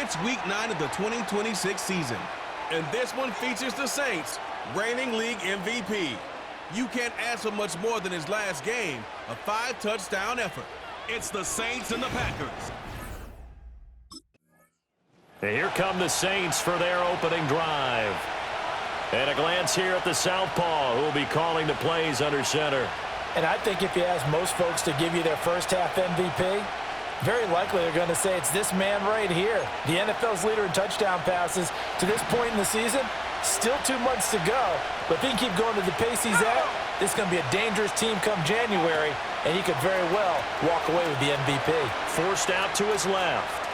It's Week 9 of the 2026 season, and this one features the Saints, reigning league MVP. You can't ask for much more than his last game, a 5-touchdown effort. It's the Saints and the Packers. And here come the Saints for their opening drive. And a glance here at the southpaw, who will be calling the plays under center. And I think if you ask most folks to give you their first half MVP, very likely they're going to say it's this man right here. The NFL's leader in touchdown passes to this point in the season. Still 2 months to go. But if he can keep going to the pace he's at, this is going to be a dangerous team come January, and he could very well walk away with the MVP. Forced out to his left.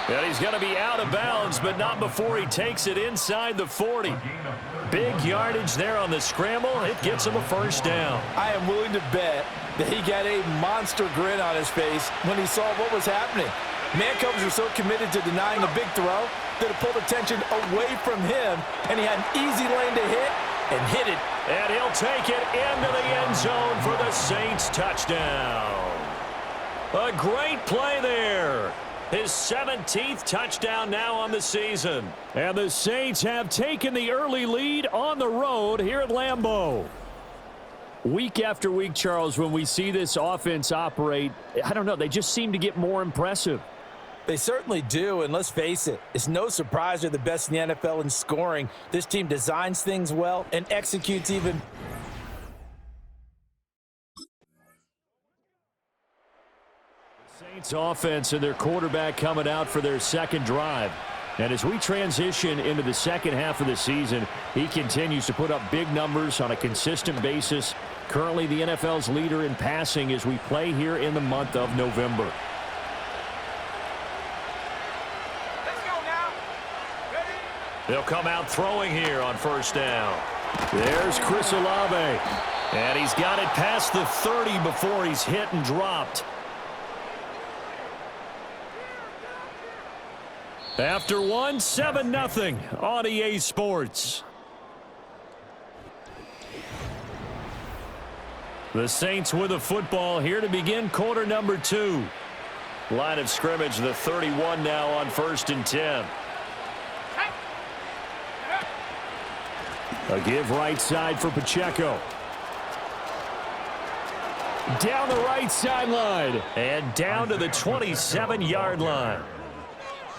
And he's going to be out of bounds, but not before he takes it inside the 40. Big yardage there on the scramble. It gets him a first down. I am willing to bet that he got a monster grin on his face when he saw what was happening. Man-covers were so committed to denying a big throw that it pulled attention away from him, and he had an easy lane to hit and hit it. And he'll take it into the end zone for the Saints touchdown. A great play there. His 17th touchdown now on the season. And the Saints have taken the early lead on the road here at Lambeau. Week after week, Charles, when we see this offense operate, I don't know, they just seem to get more impressive. They certainly do, and let's face it, it's no surprise they're the best in the NFL in scoring. This team designs things well and executes even. Saints offense and their quarterback coming out for their second drive. And as we transition into the second half of the season, he continues to put up big numbers on a consistent basis. Currently the NFL's leader in passing as we play here in the month of November. They'll come out throwing here on first down. There's Chris Olave. And he's got it past the 30 before he's hit and dropped. After one, 7-0 on EA Sports. The Saints with the football here to begin quarter number 2. Line of scrimmage, the 31 now on 1st and 10. A give right side for Pacheco. Down the right sideline and down to the 27-yard line.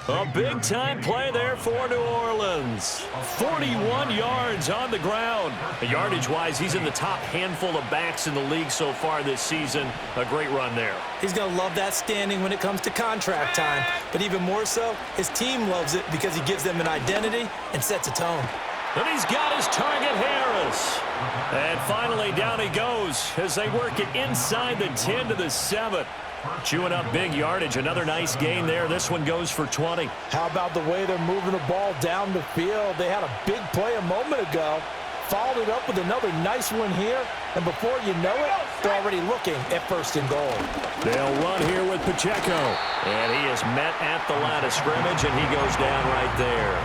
A big-time play there for New Orleans. 41 yards on the ground. Yardage-wise, he's in the top handful of backs in the league so far this season. A great run there. He's going to love that standing when it comes to contract time. But even more so, his team loves it because he gives them an identity and sets a tone. And he's got his target, Harris. And finally, down he goes as they work it inside the 10 to the 7. Chewing up big yardage. Another nice gain there. This one goes for 20. How about the way they're moving the ball down the field? They had a big play a moment ago. Followed it up with another nice one here. And before you know it, they're already looking at 1st and goal. They'll run here with Pacheco. And he is met at the line of scrimmage, and he goes down right there.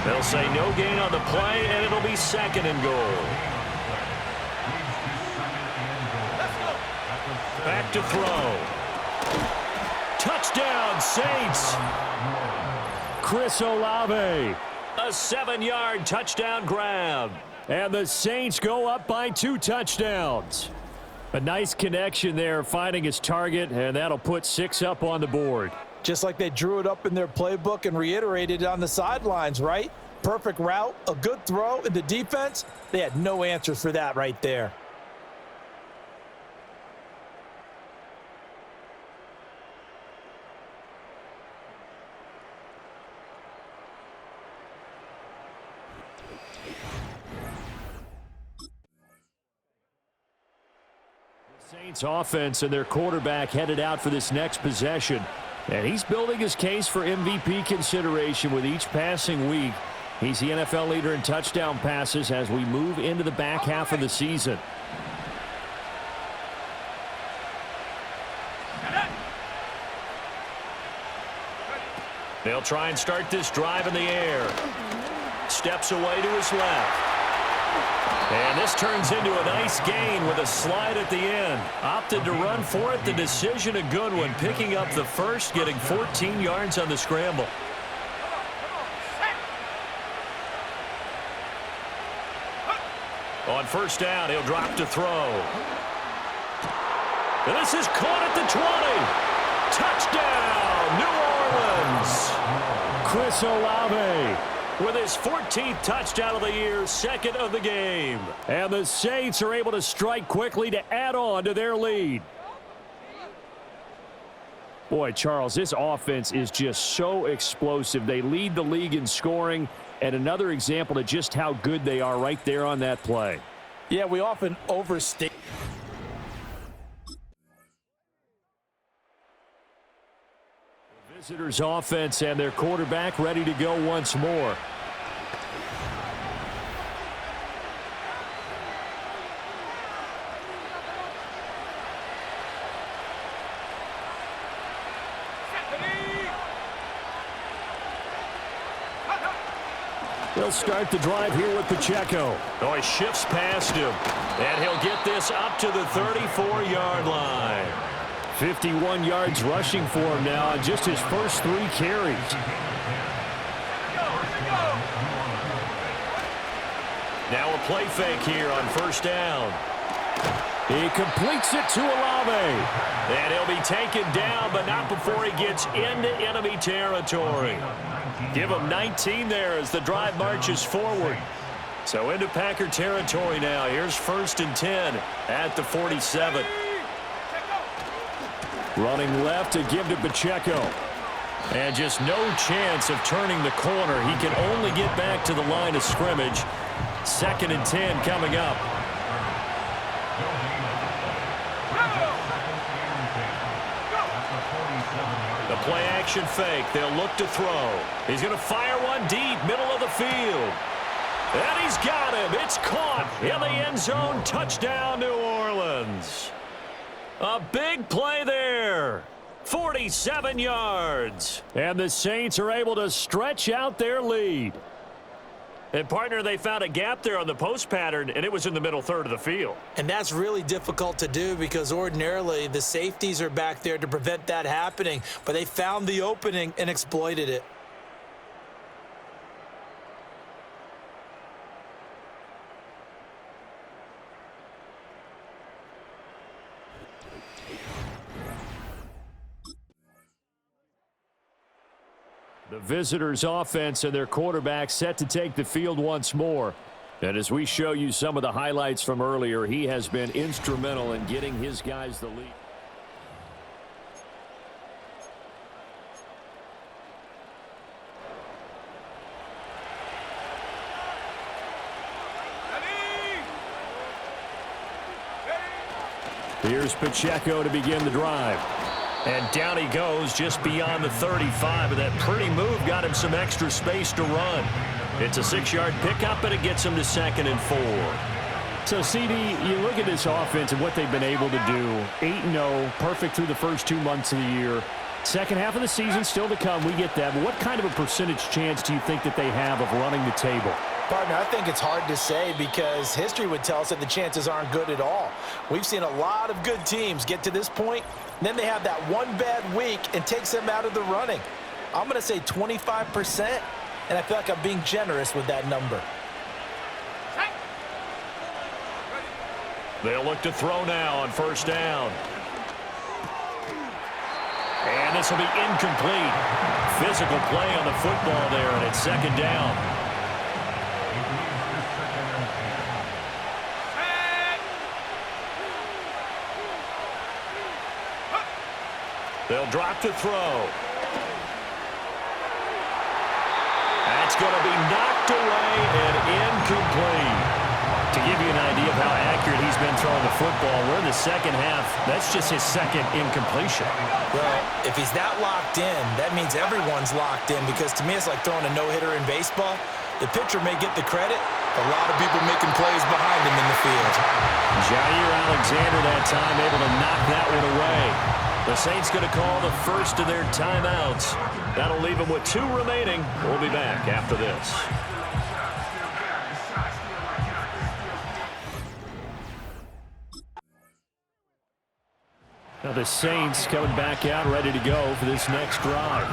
They'll say no gain on the play, and it'll be 2nd and goal. Back to throw. Touchdown, Saints. Chris Olave. A 7-yard touchdown grab. And the Saints go up by 2 touchdowns. A nice connection there, finding his target, and that'll put 6 up on the board. Just like they drew it up in their playbook and reiterated it on the sidelines, right? Perfect route, a good throw, and the defense, they had no answers for that right there. Saints offense and their quarterback headed out for this next possession. And he's building his case for MVP consideration with each passing week. He's the NFL leader in touchdown passes as we move into the back half of the season. They'll try and start this drive in the air. Steps away to his left. And this turns into a nice gain with a slide at the end. Opted to run for it. The decision a good one. Picking up the first, getting 14 yards on the scramble. On first down, he'll drop to throw. And this is caught at the 20. Touchdown, New Orleans. Chris Olave with his 14th touchdown of the year, second of the game. And the Saints are able to strike quickly to add on to their lead. Boy, Charles, this offense is just so explosive. They lead the league in scoring, and another example of just how good they are right there on that play. Yeah, we often overstate. Visitors offense and their quarterback ready to go once more. He'll start the drive here with Pacheco. Oh, he shifts past him, and he'll get this up to the 34-yard line. 51 yards rushing for him now on just his first 3 carries. Now a play fake here on first down. He completes it to Olave. And he'll be taken down, but not before he gets into enemy territory. Give him 19 there as the drive marches forward. So into Packer territory now. Here's first and 10 at the 47. Running left to give to Pacheco. And just no chance of turning the corner. He can only get back to the line of scrimmage. Second and 10 coming up. The play action fake. They'll look to throw. He's going to fire one deep, middle of the field. And he's got him. It's caught in the end zone. Touchdown, New Orleans. A big play there. 47 yards. And the Saints are able to stretch out their lead. And, partner, they found a gap there on the post pattern, and it was in the middle third of the field. And that's really difficult to do because ordinarily the safeties are back there to prevent that happening. But they found the opening and exploited it. The visitors' offense and their quarterback set to take the field once more. And as we show you some of the highlights from earlier, he has been instrumental in getting his guys the lead. Here's Pacheco to begin the drive. And down he goes just beyond the 35, and that pretty move got him some extra space to run. It's a 6-yard pickup, and it gets him to 2nd and 4. So, CD, you look at this offense and what they've been able to do. 8-0, perfect through the first 2 months of the year. Second half of the season still to come, we get that. But what kind of a percentage chance do you think that they have of running the table? Partner, I think it's hard to say because history would tell us that the chances aren't good at all. We've seen a lot of good teams get to this point, and then they have that one bad week and takes them out of the running. I'm going to say 25%, and I feel like I'm being generous with that number. They'll look to throw now on first down. And this will be incomplete. Physical play on the football there, and it's 2nd down. They'll drop to throw. That's going to be knocked away and incomplete. To give you an idea of how accurate he's been throwing the football, we're in the second half. That's just his 2nd incompletion. Well, if he's that locked in, that means everyone's locked in because to me it's like throwing a no-hitter in baseball. The pitcher may get the credit, a lot of people making plays behind him in the field. Jair Alexander that time able to knock that one away. The Saints going to call the first of their timeouts. That'll leave them with 2 remaining. We'll be back after this. the Saints coming back out ready to go for this next drive.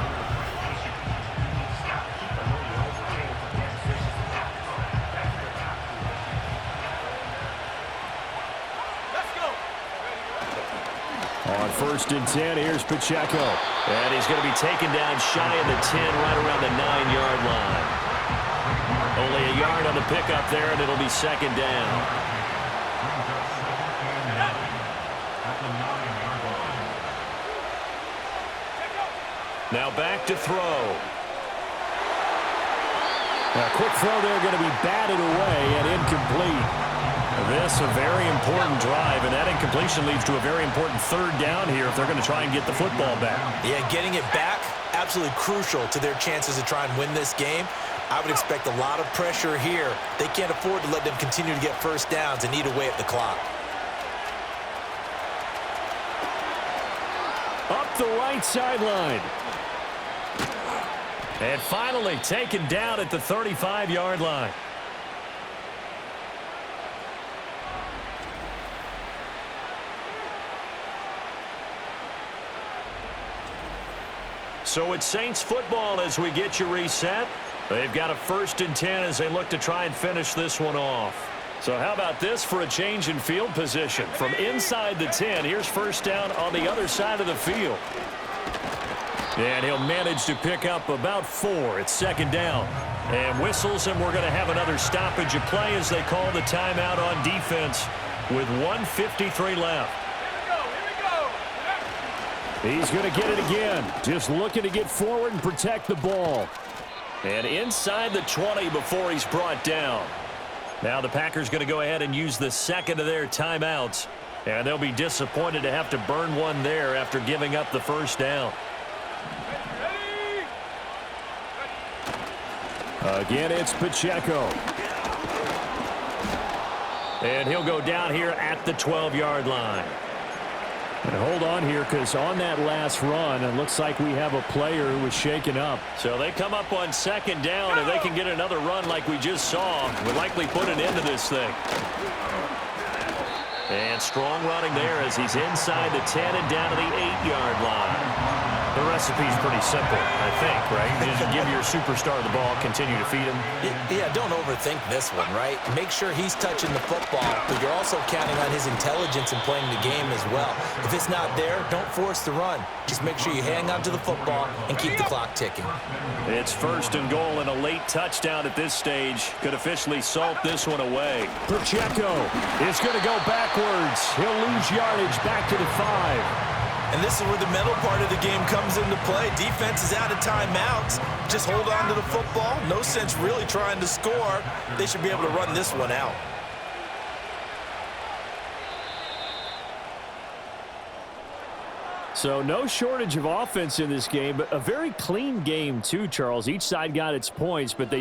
On 1st and 10, here's Pacheco. And he's going to be taken down shy of the 10, right around the 9-yard line. Only a yard on the pickup there, and it'll be 2nd down. Now back to throw. A quick throw there going to be batted away and incomplete. This a very important drive, and that incompletion leads to a very important 3rd down here if they're going to try and get the football back. Yeah, getting it back, absolutely crucial to their chances to try and win this game. I would expect a lot of pressure here. They can't afford to let them continue to get 1st downs and eat away at the clock. Up the right sideline. And finally taken down at the 35-yard line. So it's Saints football as we get you reset. They've got a 1st and 10 as they look to try and finish this one off. So how about this for a change in field position? From inside the 10, here's 1st down on the other side of the field. And he'll manage to pick up about 4. It's 2nd down. And whistles, and we're going to have another stoppage of play as they call the timeout on defense with 1:53 left. He's going to get it again. Just looking to get forward and protect the ball. And inside the 20 before he's brought down. Now the Packers going to go ahead and use the 2nd of their timeouts. And they'll be disappointed to have to burn one there after giving up the 1st down. Again, it's Pacheco. And he'll go down here at the 12-yard line. And hold on here, because on that last run, it looks like we have a player who was shaken up. So they come up on 2nd down, and they can get another run like we just saw. Would likely put an end to this thing. And strong running there as he's inside the 10 and down to the 8-yard line. The recipe's pretty simple, I think, right? Just give your superstar the ball, continue to feed him. Yeah, don't overthink this one, right? Make sure he's touching the football, but you're also counting on his intelligence in playing the game as well. If it's not there, don't force the run. Just make sure you hang on to the football and keep the clock ticking. It's 1st and goal, and a late touchdown at this stage could officially salt this one away. Pacheco is going to go backwards. He'll lose yardage back to the 5. And this is where the mental part of the game comes into play. Defense is out of timeouts. Just hold on to the football. No sense really trying to score. They should be able to run this one out. So no shortage of offense in this game, but a very clean game too, Charles. Each side got its points, but they